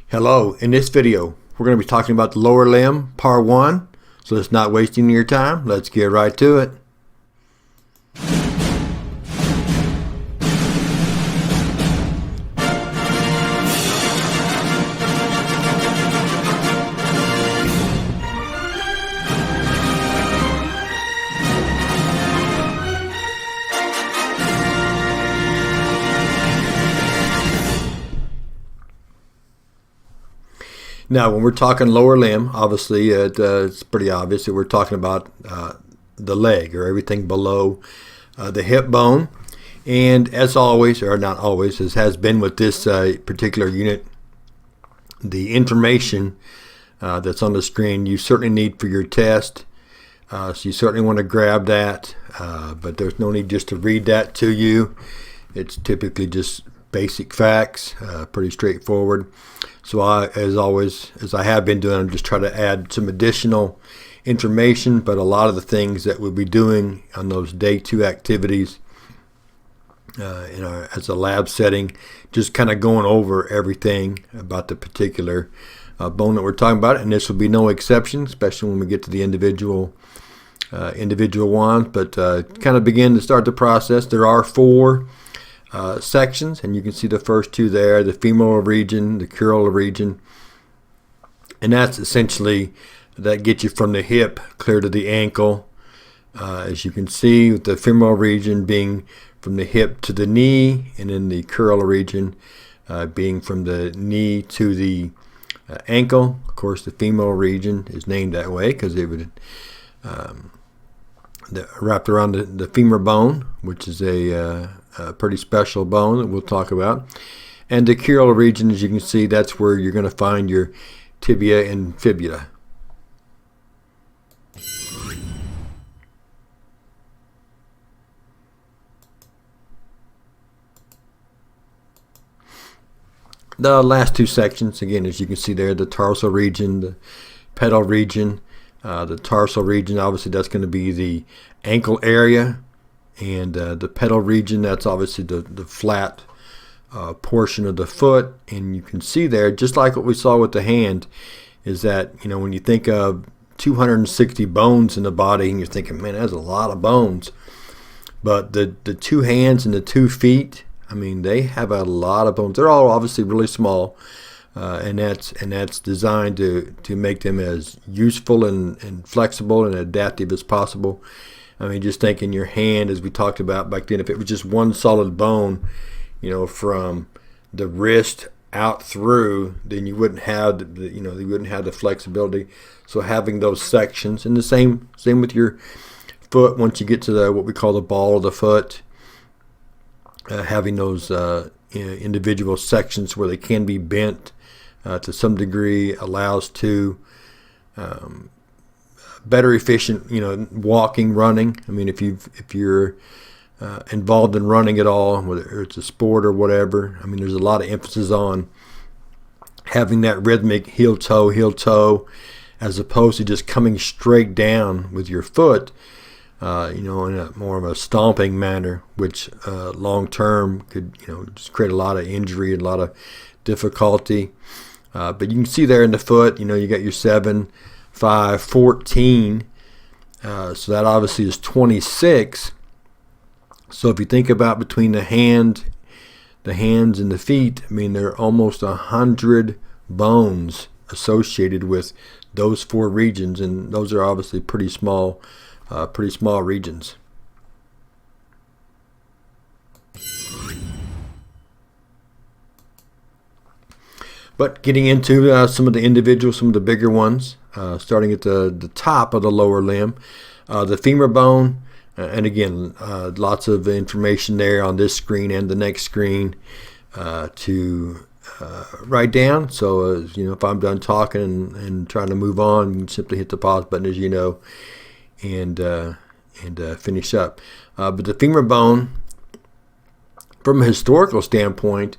Hello, in this video we're going to be talking about the lower limb, part 1, so it's not wasting your time. Let's get right to it. Now, when we're talking lower limb, obviously it's pretty obvious that we're talking about the leg, or everything below the hip bone. And as always, or not always, as has been with this particular unit, the information that's on the screen you certainly need for your test. So you certainly want to grab that, but there's no need just to read that to you. It's typically just basic facts, pretty straightforward. So as always, as I have been doing, I'm just trying to add some additional information, but a lot of the things that we'll be doing on those day 2 activities as a lab setting, just kind of going over everything about the particular bone that we're talking about, and this will be no exception, especially when we get to the individual ones. But kind of begin to start the process. There are 4 sections, and you can see the first 2 there, the femoral region, the crural region, and that's essentially, that gets you from the hip clear to the ankle. As you can see, with the femoral region being from the hip to the knee, and then the crural region being from the knee to the ankle. Of course, the femoral region is named that way because it would wrapped around the femur bone, which is a pretty special bone that we'll talk about. And the crural region, as you can see, that's where you're going to find your tibia and fibula. The last 2 sections, again, as you can see there, the tarsal region, the pedal region. The tarsal region, obviously, that's going to be the ankle area. And the pedal region, that's obviously the flat portion of the foot. And you can see there, just like what we saw with the hand, is that, when you think of 260 bones in the body, and you're thinking, man, that's a lot of bones. But the 2 hands and the 2 feet, I mean, they have a lot of bones. They're all obviously really small, and that's designed to make them as useful and flexible and adaptive as possible. I mean, just think in your hand, as we talked about back then, if it was just one solid bone, from the wrist out through, then you wouldn't have the flexibility. So having those sections, and the same with your foot. Once you get to what we call the ball of the foot, having those individual sections where they can be bent to some degree allows to better efficient, walking, running. I mean, if you're involved in running at all, whether it's a sport or whatever, I mean, there's a lot of emphasis on having that rhythmic heel toe, as opposed to just coming straight down with your foot, in a more of a stomping manner, which long term could, just create a lot of injury and a lot of difficulty. But you can see there in the foot, you got your 7, 5, 14, so that obviously is 26. So if you think about between the hands and the feet, I mean, there are almost 100 bones associated with those 4 regions, and those are obviously pretty small regions. But getting into some of the bigger ones, starting at the top of the lower limb, the femur bone, and again, lots of information there on this screen and the next screen to write down. So, if I'm done talking and trying to move on, you can simply hit the pause button, as you know, and finish up. But the femur bone, from a historical standpoint,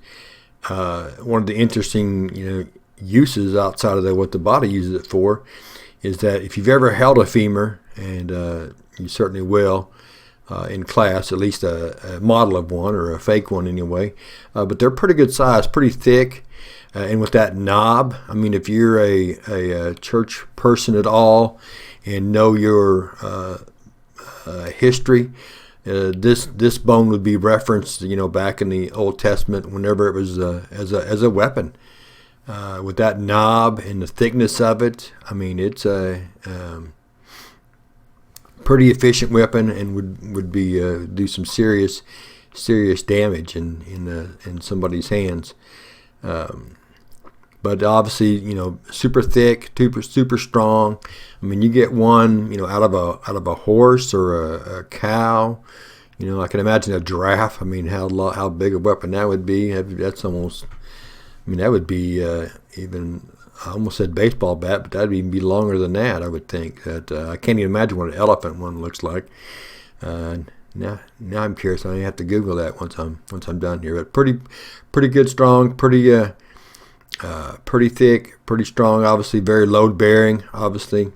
one of the interesting uses outside of what the body uses it for is that if you've ever held a femur, and you certainly will in class, at least a model of one, or a fake one anyway, but they're pretty good size, pretty thick. and with that knob, I mean, if you're a church person at all and know your history, this bone would be referenced, back in the Old Testament whenever it was as a weapon. With that knob and the thickness of it, I mean, it's a pretty efficient weapon and would be do some serious damage in somebody's hands. But obviously, super thick, super strong. I mean, you get one, out of a horse or a cow. I can imagine a giraffe. I mean, how big a weapon that would be. That's almost. I mean, that would be even. I almost said baseball bat, but that'd even be longer than that. I would think that. I can't even imagine what an elephant one looks like. Now I'm curious. I have to Google that once I'm done here. But pretty good, strong, pretty thick, pretty strong. Obviously, very load bearing. Obviously,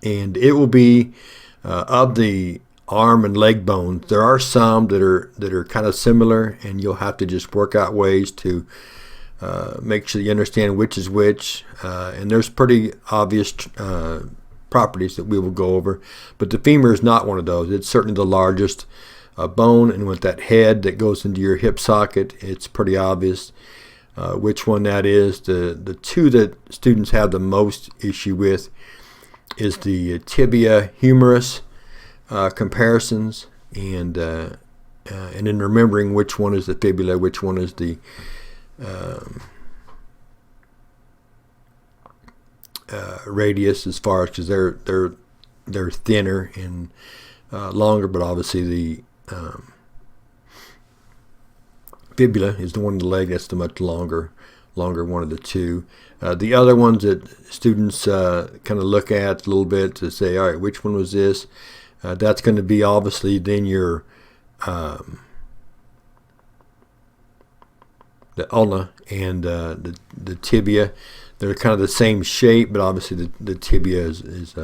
and it will be of the arm and leg bones. There are some that are kind of similar, and you'll have to just work out ways to make sure you understand which is which. And there's pretty obvious properties that we will go over, but the femur is not one of those. It's certainly the largest bone, and with that head that goes into your hip socket, it's pretty obvious which one that is. The two that students have the most issue with is the tibia humerus comparisons, and in remembering which one is the fibula, which one is the radius, as far as, because they're thinner and longer, but obviously the fibula is the one in the leg that's the much longer one of the two. The other ones that students kind of look at a little bit to say, all right, which one was this? That's going to be obviously then your the ulna and the tibia. They're kind of the same shape, but obviously the tibia is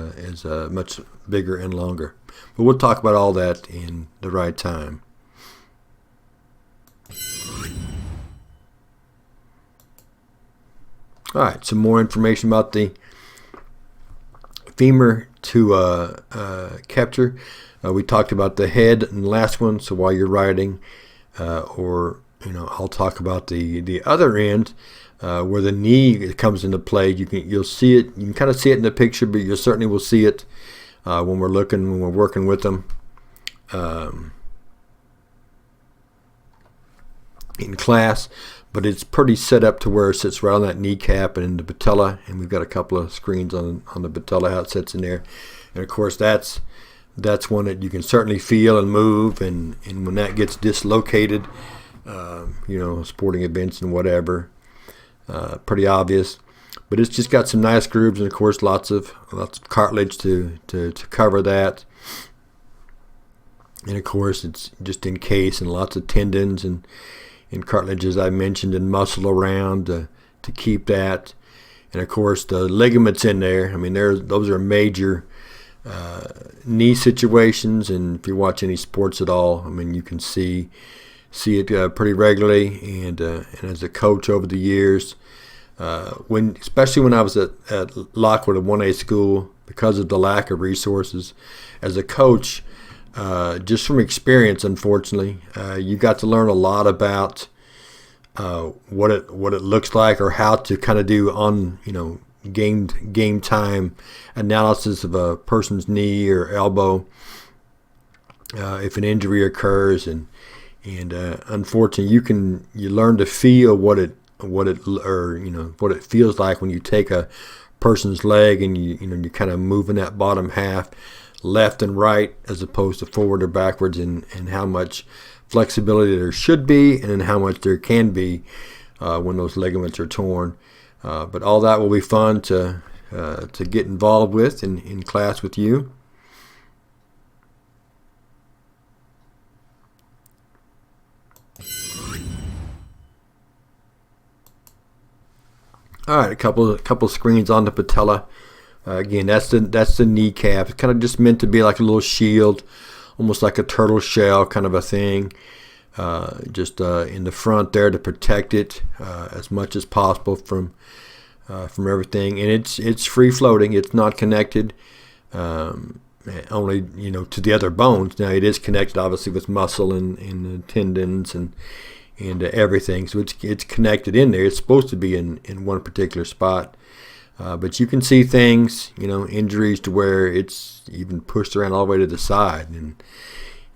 much bigger and longer. But we'll talk about all that in the right time. All right, some more information about the femur to capture. We talked about the head in the last one, so while you're writing, I'll talk about the other end, where the knee comes into play. You'll see it. You can kind of see it in the picture, but you certainly will see it when we're working with them in class. But it's pretty set up to where it sits right on that kneecap and in the patella, and we've got a couple of screens on the patella, how it sits in there. And of course, that's one that you can certainly feel and move, and when that gets dislocated, sporting events and whatever, pretty obvious. But it's just got some nice grooves, and of course lots of cartilage to cover that. And of course it's just encased, and lots of tendons and cartilage, as I mentioned, and muscle around to keep that. And of course the ligaments in there. I mean, those are major knee situations, and if you watch any sports at all, I mean, you can see it pretty regularly. And as a coach over the years, especially when I was at Lockwood, a 1A school, because of the lack of resources, as a coach, just from experience, unfortunately, you got to learn a lot about what it looks like, or how to kind of do on game time analysis of a person's knee or elbow if an injury occurs, and unfortunately you learn to feel what it feels like when you take a person's leg and you're kind of moving that bottom half left and right as opposed to forward or backwards, and how much flexibility there should be and how much there can be when those ligaments are torn. But all that will be fun to get involved with in class with you. All right, a couple screens on the patella. Again, that's the kneecap. It's kind of just meant to be like a little shield, almost like a turtle shell kind of a thing. just in the front there to protect it as much as possible from everything. And it's free floating. It's not connected only to the other bones. Now it is connected obviously with muscle and tendons and everything. So it's connected in there. It's supposed to be in one particular spot. But you can see things, injuries to where it's even pushed around all the way to the side, and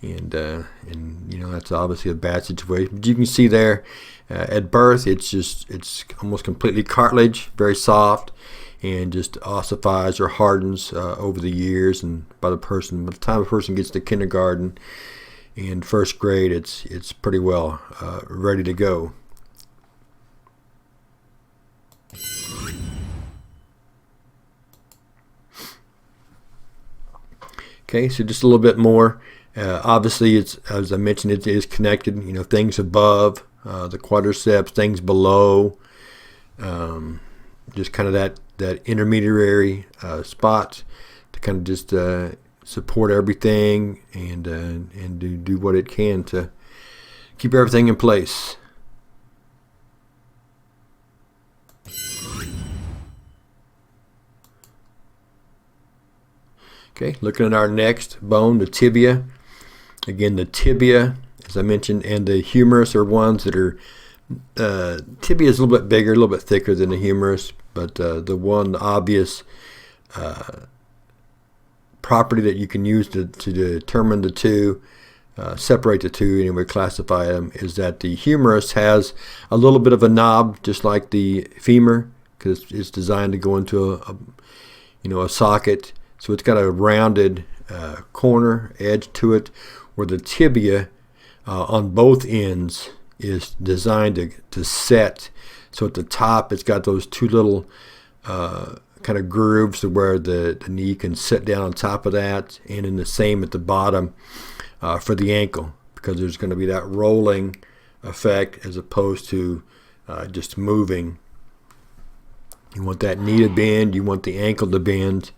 that's obviously a bad situation. But you can see there at birth, it's almost completely cartilage, very soft, and just ossifies or hardens over the years. And by the time a person gets to kindergarten and first grade, it's pretty well ready to go. Okay, so just a little bit more. Obviously, it's, as I mentioned, it is connected. Things above the quadriceps, things below, just kind of that intermediary spot to kind of just support everything and do what it can to keep everything in place. Okay, looking at our next bone, the tibia. Again, the tibia, as I mentioned, and the humerus are ones that are, tibia is a little bit bigger, a little bit thicker than the humerus, but the obvious property that you can use to determine the two, separate the two, anyway, classify them, is that the humerus has a little bit of a knob, just like the femur, because it's designed to go into a socket. So it's got a rounded corner edge to it, where the tibia on both ends is designed to set. So at the top, it's got those two little kind of grooves where the knee can sit down on top of that, and in the same at the bottom for the ankle, because there's going to be that rolling effect as opposed to just moving. You want that knee to bend, you want the ankle to bend.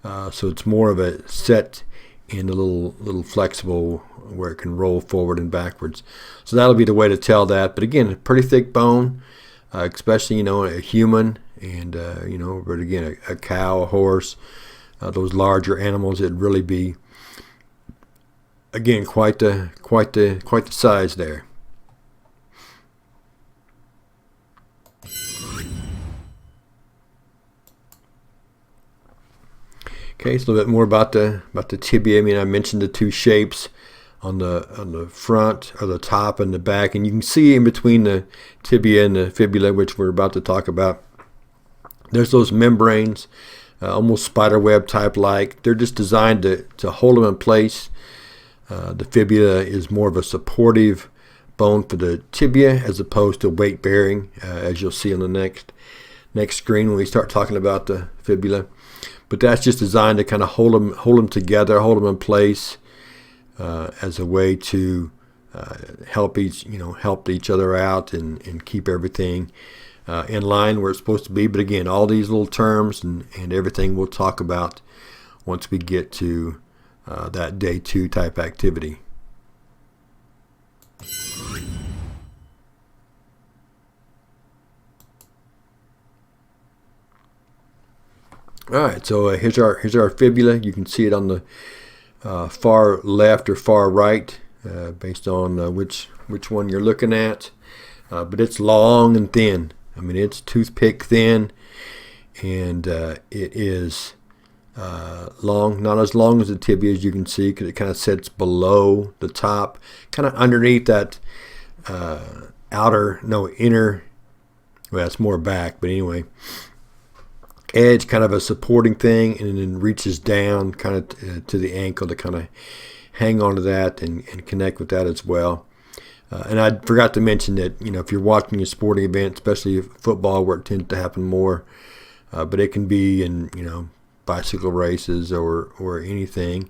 So it's more of a set and a little flexible where it can roll forward and backwards. So that'll be the way to tell that. But again, a pretty thick bone, especially a human and but again a cow, a horse, those larger animals, it'd really be again quite the size there. Okay, so a little bit more about the tibia. I mean, I mentioned the two shapes on the front or the top and the back, and you can see in between the tibia and the fibula, which we're about to talk about, there's those membranes, almost spiderweb type like. They're just designed to hold them in place. The fibula is more of a supportive bone for the tibia as opposed to weight bearing, as you'll see on the next screen when we start talking about the fibula. But that's just designed to kind of hold them together, hold them in place, as a way to help each other out and keep everything in line where it's supposed to be. But again, all these little terms and everything we'll talk about once we get to that day 2 type activity. All right, so here's our fibula. You can see it on the far left or far right, based on which one you're looking at. But it's long and thin. I mean, it's toothpick thin, and it is long, not as long as the tibia, as you can see, because it kind of sits below the top, kind of underneath that inner. Well, it's more back, but anyway. Edge, kind of a supporting thing, and then reaches down kind of to the ankle to kind of hang on to that and connect with that as well. And I forgot to mention that if you're watching a sporting event, especially football where it tends to happen more, but it can be in bicycle races or anything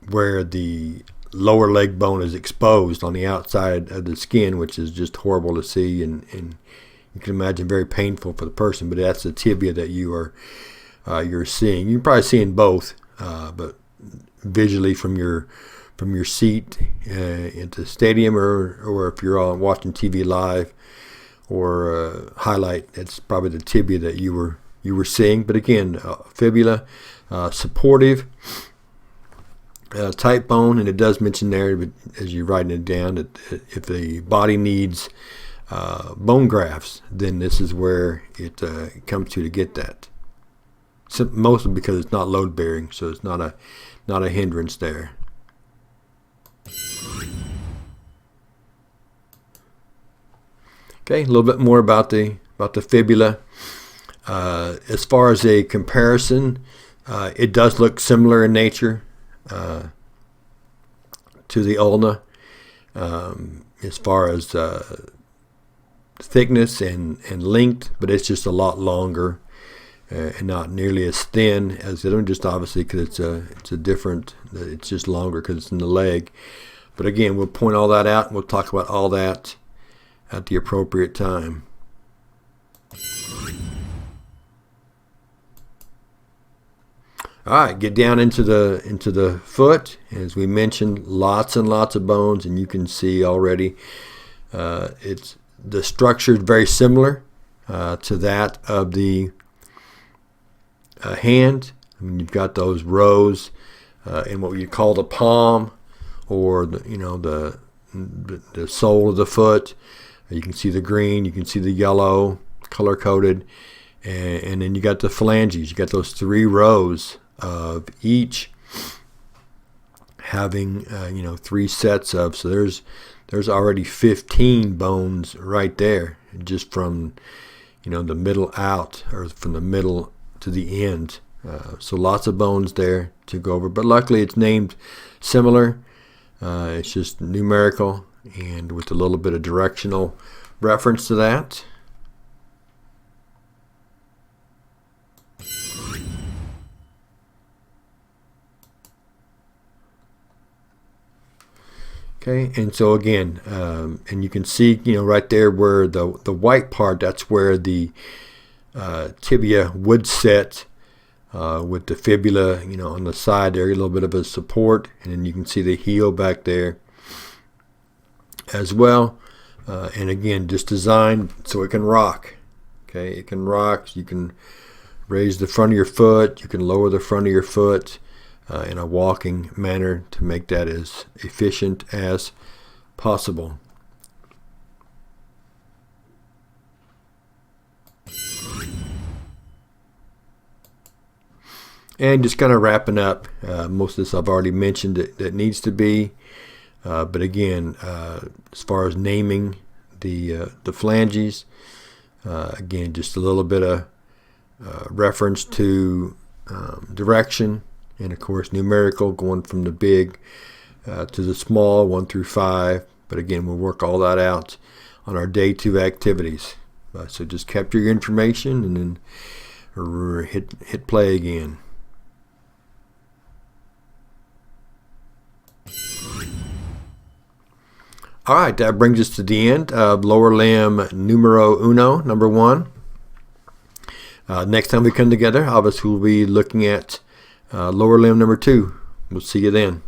where the lower leg bone is exposed on the outside of the skin, which is just horrible to see and you can imagine very painful for the person. But that's the tibia that you're seeing. You're probably seeing both, but visually from your from your seat into the stadium, or if you're on watching TV live or highlight, it's probably the tibia that you were seeing. But again, fibula, supportive, tight bone, and it does mention there, but as you're writing it down, that if the body needs bone grafts, then this is where it comes to get that. So, mostly because it's not load bearing, so it's not a hindrance there. Okay, a little bit more about the fibula. As far as a comparison, it does look similar in nature to the ulna, as far as thickness and length, but it's just a lot longer and not nearly as thin as the other one, just obviously because it's just longer because it's in the leg. But again, we'll point all that out and we'll talk about all that at the appropriate time. All right, get down into the foot. As we mentioned, lots and lots of bones, and you can see already the structure is very similar to that of the hand. I mean, you've got those rows in what you call the palm, or the sole of the foot. You can see the green, you can see the yellow, color coded, and then you got the phalanges. You got those 3 rows of each having 3 sets of. So there's already 15 bones right there, just from the middle out, or from the middle to the end. So lots of bones there to go over, but luckily it's named similar. It's just numerical and with a little bit of directional reference to that. Okay, and so again, and you can see, right there where the white part, that's where the tibia would set with the fibula, on the side there, a little bit of a support, and then you can see the heel back there as well. And again, just designed so it can rock. Okay, it can rock. You can raise the front of your foot. You can lower the front of your foot in a walking manner to make that as efficient as possible. And just kind of wrapping up, most of this I've already mentioned that needs to be, but again, as far as naming the phalanges, again, just a little bit of reference to direction, and of course numerical, going from the big to the small, 1 through 5. But again, we'll work all that out on our day 2 activities. So just capture your information and then hit play again. All right, that brings us to the end of lower limb numero uno, number 1. Next time we come together, obviously we'll be looking at lower limb number 2. We'll see you then.